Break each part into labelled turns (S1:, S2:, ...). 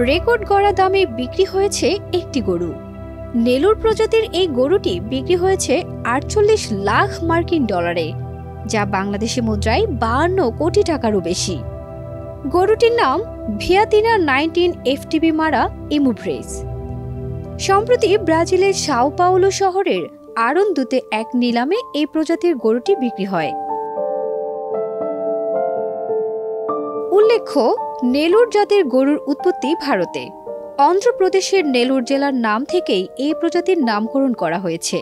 S1: Record গড়া দামে বিক্রি হয়েছে একটি গরু। নেলুর প্রজাতির এই গরুটি বিক্রি হয়েছে ৪৮ লাখ মার্কিন ডলারে, যা বাংলাদেশি মুদ্রায় ৫২ কোটি টাকারও বেশি। গরুটির নাম ভিয়াতিনা ১৯ এফটিবি মারা ইমুভ্রেস। সম্প্রতি ব্রাজিলের সাও পাওলো শহরের আরন্দুতে এক নিলামে এই প্রজাতির গরুটি বিক্রি হয়। উল্লেখ্য, নেলুর জাতের গরুর উৎপত্তি ভারতে। অন্ধ্রপ্রদেশের নেলুর জেলার নাম থেকেই এই প্রজাতির নামকরণ করা হয়েছে।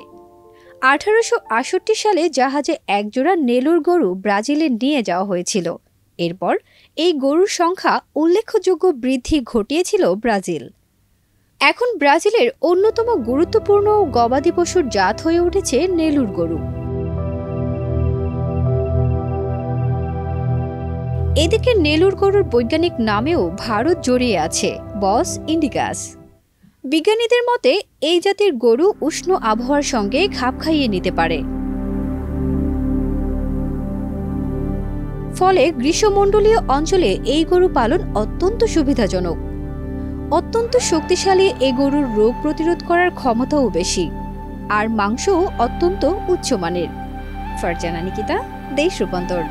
S1: ১৮৬৮ সালে জাহাজে একজোড়া নেলুর গরু ব্রাজিলে নিয়ে যাওয়া হয়েছিল। এরপর এই গরুর সংখ্যা উল্লেখযোগ্য বৃদ্ধি ঘটিয়েছিল ব্রাজিল। এখন ব্রাজিলের অন্যতম গুরুত্বপূর্ণ গবাদি পশুর জাত হয়ে উঠেছে নেলুর গরু। এদিকে নেলুর গরুর বৈজ্ঞানিক নামেও ভারত জড়িয়ে আছে, বস ইন্ডিকাস। বিজ্ঞানীদের মতে এই জাতের গরু উষ্ণ আবহাওয়ার সঙ্গে খাপ খাইয়ে নিতে পারে, ফলে গ্রীষ্মমণ্ডলীয় অঞ্চলে এই গরু পালন অত্যন্ত সুবিধাজনক। অত্যন্ত শক্তিশালী এই গরুর রোগ প্রতিরোধ করার ক্ষমতাও বেশি, আর মাংসও অত্যন্ত উচ্চমানের। ফারজানা নিকিতা, দেশ রূপান্তর।